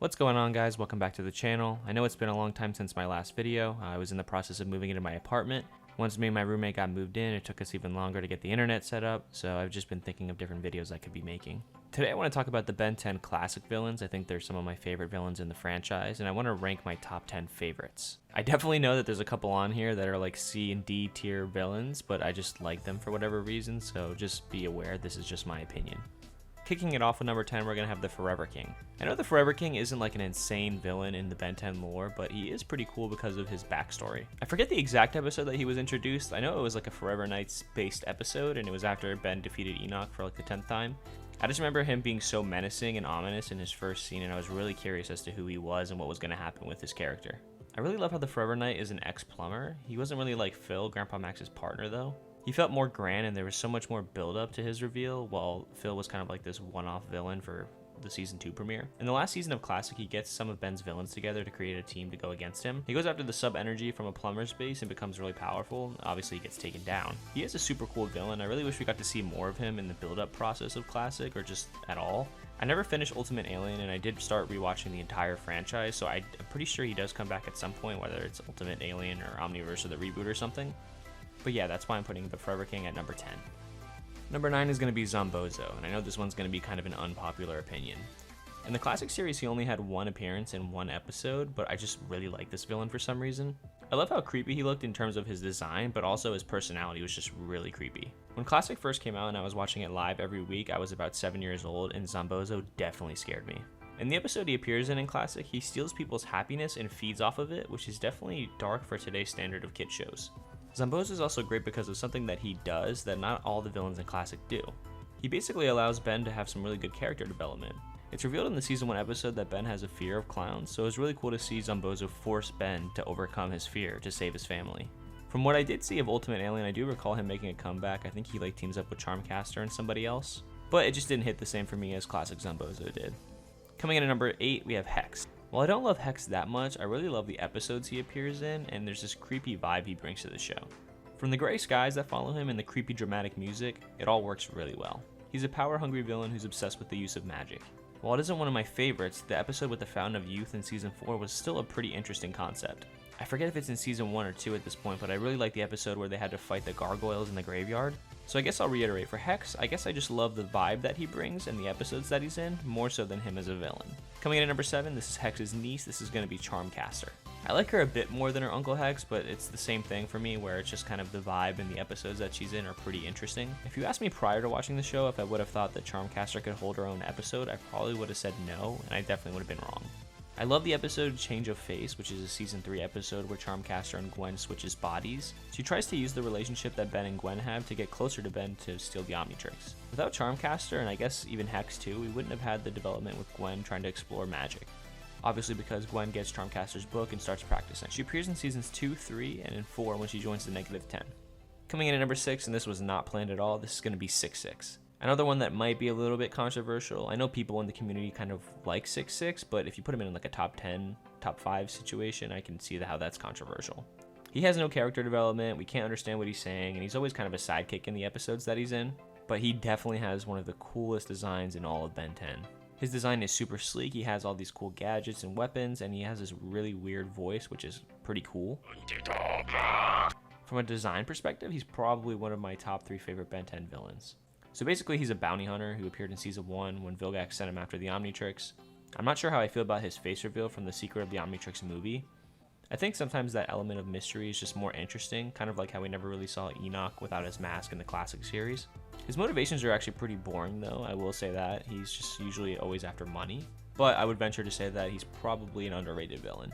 What's going on, guys? Welcome back to the channel. I know it's been a long time since my last video. I was in the process of moving into my apartment. Once me and my roommate got moved in, it took us even longer to get the internet set up, so I've just been thinking of different videos I could be making. Today I want to talk about the Ben 10 classic villains. I think they're some of my favorite villains in the franchise, and I want to rank my top 10 favorites. I definitely know that there's a couple on here that are like C and D tier villains, but I just like them for whatever reason, so just be aware this is just my opinion. Kicking it off with number 10, we're going to have the Forever King. I know the Forever King isn't like an insane villain in the Ben 10 lore, but he is pretty cool because of his backstory. I forget the exact episode that he was introduced. I know it was like a Forever Knights based episode, and it was after Ben defeated Enoch for like the 10th time. I just remember him being so menacing and ominous in his first scene, and I was really curious as to who he was and what was going to happen with his character. I really love how the Forever Knight is an ex-plumber. He wasn't really like Phil, Grandpa Max's partner though. He felt more grand, and there was so much more build-up to his reveal, while Phil was kind of like this one-off villain for the Season 2 premiere. In the last season of Classic, he gets some of Ben's villains together to create a team to go against him. He goes after the sub-energy from a plumber's base and becomes really powerful. Obviously, he gets taken down. He is a super cool villain. I really wish we got to see more of him in the build-up process of Classic, or just at all. I never finished Ultimate Alien, and I did start rewatching the entire franchise, so I'm pretty sure he does come back at some point, whether it's Ultimate Alien or Omniverse or the reboot or something. But yeah, that's why I'm putting the Forever King at number 10. Number 9 is going to be Zombozo, and I know this one's going to be kind of an unpopular opinion. In the Classic series, he only had one appearance in one episode, but I just really like this villain for some reason. I love how creepy he looked in terms of his design, but also his personality was just really creepy. When Classic first came out and I was watching it live every week, I was about 7 years old, and Zombozo definitely scared me. In the episode he appears in Classic, he steals people's happiness and feeds off of it, which is definitely dark for today's standard of kid shows. Zombozo is also great because of something that he does that not all the villains in Classic do. He basically allows Ben to have some really good character development. It's revealed in the Season 1 episode that Ben has a fear of clowns, so it's really cool to see Zombozo force Ben to overcome his fear to save his family. From what I did see of Ultimate Alien, I do recall him making a comeback. I think he like teams up with Charmcaster and somebody else, but it just didn't hit the same for me as Classic Zombozo did. Coming in at number 8, we have Hex. While I don't love Hex that much, I really love the episodes he appears in, and there's this creepy vibe he brings to the show. From the gray skies that follow him and the creepy dramatic music, it all works really well. He's a power-hungry villain who's obsessed with the use of magic. While it isn't one of my favorites, the episode with the Fountain of Youth in Season 4 was still a pretty interesting concept. I forget if it's in Season 1 or 2 at this point, but I really like the episode where they had to fight the gargoyles in the graveyard. So I guess I'll reiterate, for Hex, I guess I just love the vibe that he brings and the episodes that he's in, more so than him as a villain. Coming in at number 7, this is Hex's niece. This is going to be Charmcaster. I like her a bit more than her Uncle Hex, but it's the same thing for me, where it's just kind of the vibe and the episodes that she's in are pretty interesting. If you asked me prior to watching the show if I would have thought that Charmcaster could hold her own episode, I probably would have said no, and I definitely would have been wrong. I love the episode Change of Face, which is a Season 3 episode where Charmcaster and Gwen switches bodies. She tries to use the relationship that Ben and Gwen have to get closer to Ben to steal the Omnitrix. Without Charmcaster, and I guess even Hex too, we wouldn't have had the development with Gwen trying to explore magic. Obviously because Gwen gets Charmcaster's book and starts practicing. She appears in Seasons 2, 3, and in 4 when she joins the -10. Coming in at number 6, and this was not planned at all, this is going to be Sixsix. Another one that might be a little bit controversial. I know people in the community kind of like Sixsix, but if you put him in like a top 10, top 5 situation, I can see how that's controversial. He has no character development, we can't understand what he's saying, and he's always kind of a sidekick in the episodes that he's in, but he definitely has one of the coolest designs in all of Ben 10. His design is super sleek, he has all these cool gadgets and weapons, and he has this really weird voice, which is pretty cool. From a design perspective, he's probably one of my top 3 favorite Ben 10 villains. So basically, he's a bounty hunter who appeared in Season 1 when Vilgax sent him after the Omnitrix. I'm not sure how I feel about his face reveal from the Secret of the Omnitrix movie. I think sometimes that element of mystery is just more interesting, kind of like how we never really saw Enoch without his mask in the Classic series. His motivations are actually pretty boring though, I will say that. He's just usually always after money. But I would venture to say that he's probably an underrated villain.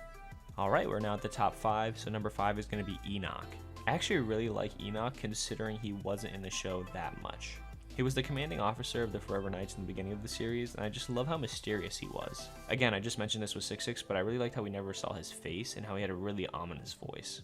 Alright, we're now at the top 5, so number 5 is going to be Enoch. I actually really like Enoch considering he wasn't in the show that much. He was the commanding officer of the Forever Knights in the beginning of the series, and I just love how mysterious he was. Again, I just mentioned this with Sixsix, but I really liked how we never saw his face and how he had a really ominous voice.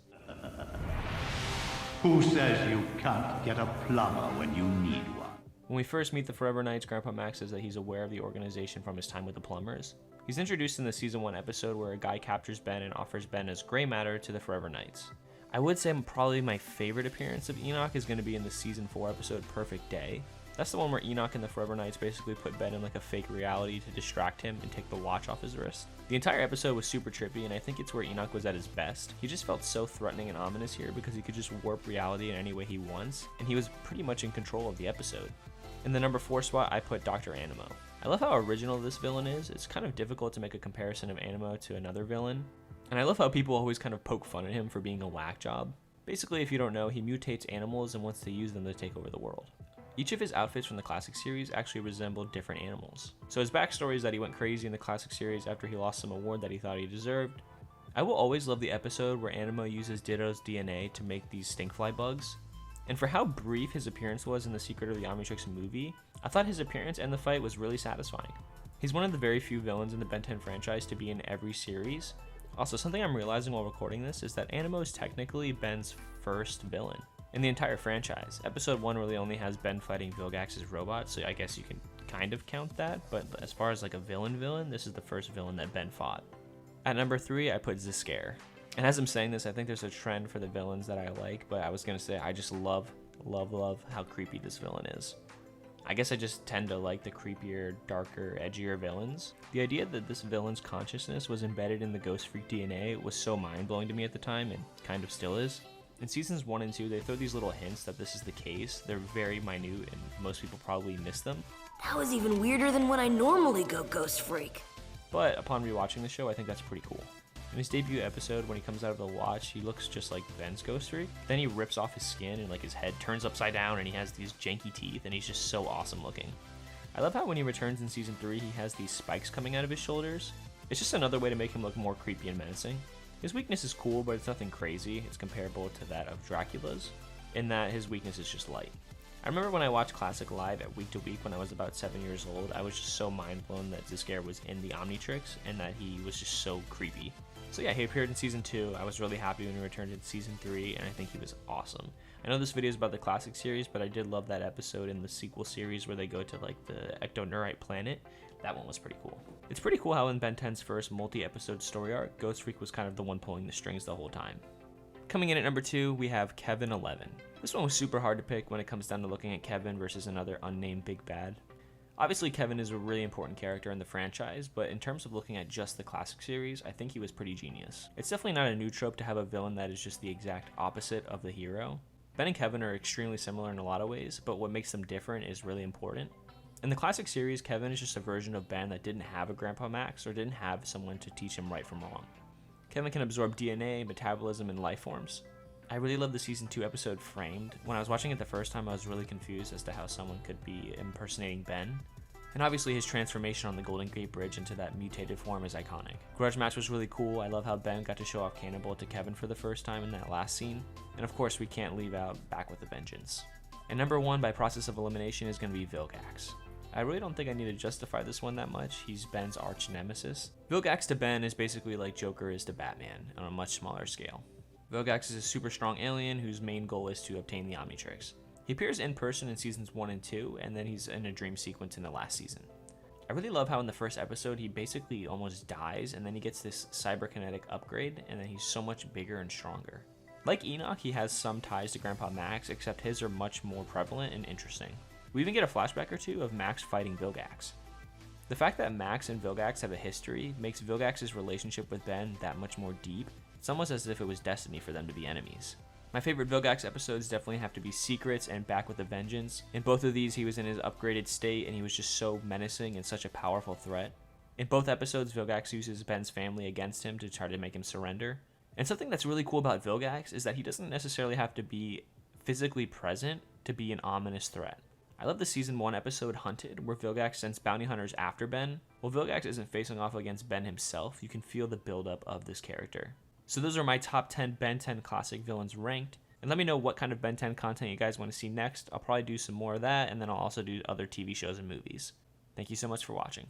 Who says you can't get a plumber when you need one? When we first meet the Forever Knights, Grandpa Max says that he's aware of the organization from his time with the plumbers. He's introduced in the Season 1 episode where a guy captures Ben and offers Ben as gray matter to the Forever Knights. I would say probably my favorite appearance of Enoch is going to be in the Season 4 episode Perfect Day. That's the one where Enoch and the Forever Knights basically put Ben in like a fake reality to distract him and take the watch off his wrist. The entire episode was super trippy, and I think it's where Enoch was at his best. He just felt so threatening and ominous here because he could just warp reality in any way he wants, and he was pretty much in control of the episode. In the number 4 spot, I put Dr. Animo. I love how original this villain is. It's kind of difficult to make a comparison of Animo to another villain, and I love how people always kind of poke fun at him for being a whack job. Basically, if you don't know, he mutates animals and wants to use them to take over the world. Each of his outfits from the classic series actually resembled different animals. So his backstory is that he went crazy in the classic series after he lost some award that he thought he deserved. I will always love the episode where Animo uses Ditto's DNA to make these stinkfly bugs. And for how brief his appearance was in the Secret of the Omnitrix movie, I thought his appearance and the fight was really satisfying. He's one of the very few villains in the Ben 10 franchise to be in every series. Also, something I'm realizing while recording this is that Animo is technically Ben's first villain in the entire franchise. Episode 1 really only has Ben fighting Vilgax's robot, so I guess you can kind of count that, but as far as like a villain, this is the first villain that Ben fought. At number 3, I put Ziscare. And as I'm saying this, I think there's a trend for the villains that I like, but I was gonna say I just love how creepy this villain is. I guess I just tend to like the creepier, darker, edgier villains. The idea that this villain's consciousness was embedded in the Ghostfreak DNA was so mind-blowing to me at the time, and kind of still is. In seasons 1 and 2, they throw these little hints that this is the case. They're very minute, and most people probably miss them. That was even weirder than when I normally go Ghostfreak. But upon rewatching the show, I think that's pretty cool. In his debut episode, when he comes out of the watch, he looks just like Ben's Ghostfreak. Then he rips off his skin and like his head turns upside down and he has these janky teeth and he's just so awesome looking. I love how when he returns in season 3, he has these spikes coming out of his shoulders. It's just another way to make him look more creepy and menacing. His weakness is cool, but it's nothing crazy. It's comparable to that of Dracula's, in that his weakness is just light. I remember when I watched Classic live at week to week when I was about 7 years old, I was just so mind blown that Ziscare was in the Omnitrix and that he was just so creepy. So yeah, he appeared in season 2. I was really happy when he returned in season 3, and I think he was awesome. I know this video is about the classic series, but I did love that episode in the sequel series where they go to like the Ectoneurite planet. That one was pretty cool. It's pretty cool how in Ben 10's first multi-episode story arc, Ghostfreak was kind of the one pulling the strings the whole time. Coming in at number 2, we have Kevin 11. This one was super hard to pick when it comes down to looking at Kevin versus another unnamed big bad. Obviously, Kevin is a really important character in the franchise, but in terms of looking at just the classic series, I think he was pretty genius. It's definitely not a new trope to have a villain that is just the exact opposite of the hero. Ben and Kevin are extremely similar in a lot of ways, but what makes them different is really important. In the classic series, Kevin is just a version of Ben that didn't have a Grandpa Max or didn't have someone to teach him right from wrong. Kevin can absorb DNA, metabolism, and life forms. I really love the season 2 episode Framed. When I was watching it the first time, I was really confused as to how someone could be impersonating Ben. And obviously his transformation on the Golden Gate Bridge into that mutated form is iconic. Grudge Match was really cool. I love how Ben got to show off Cannibal to Kevin for the first time in that last scene. And of course, we can't leave out Back with a Vengeance. And number 1 by process of elimination is going to be Vilgax. I really don't think I need to justify this one that much. He's Ben's arch nemesis. Vilgax to Ben is basically like Joker is to Batman on a much smaller scale. Vilgax is a super strong alien whose main goal is to obtain the Omnitrix. He appears in person in seasons 1 and 2, and then he's in a dream sequence in the last season. I really love how in the first episode he basically almost dies, and then he gets this cyberkinetic upgrade, and then he's so much bigger and stronger. Like Enoch, he has some ties to Grandpa Max, except his are much more prevalent and interesting. We even get a flashback or two of Max fighting Vilgax. The fact that Max and Vilgax have a history makes Vilgax's relationship with Ben that much more deep. It's almost as if it was destiny for them to be enemies. My favorite Vilgax episodes definitely have to be Secrets and Back with a Vengeance. In both of these, he was in his upgraded state and he was just so menacing and such a powerful threat. In both episodes, Vilgax uses Ben's family against him to try to make him surrender. And something that's really cool about Vilgax is that he doesn't necessarily have to be physically present to be an ominous threat. I love the season 1 episode Hunted, where Vilgax sends bounty hunters after Ben. While Vilgax isn't facing off against Ben himself, you can feel the buildup of this character. So those are my top 10 Ben 10 classic villains ranked. And let me know what kind of Ben 10 content you guys want to see next. I'll probably do some more of that, and then I'll also do other TV shows and movies. Thank you so much for watching.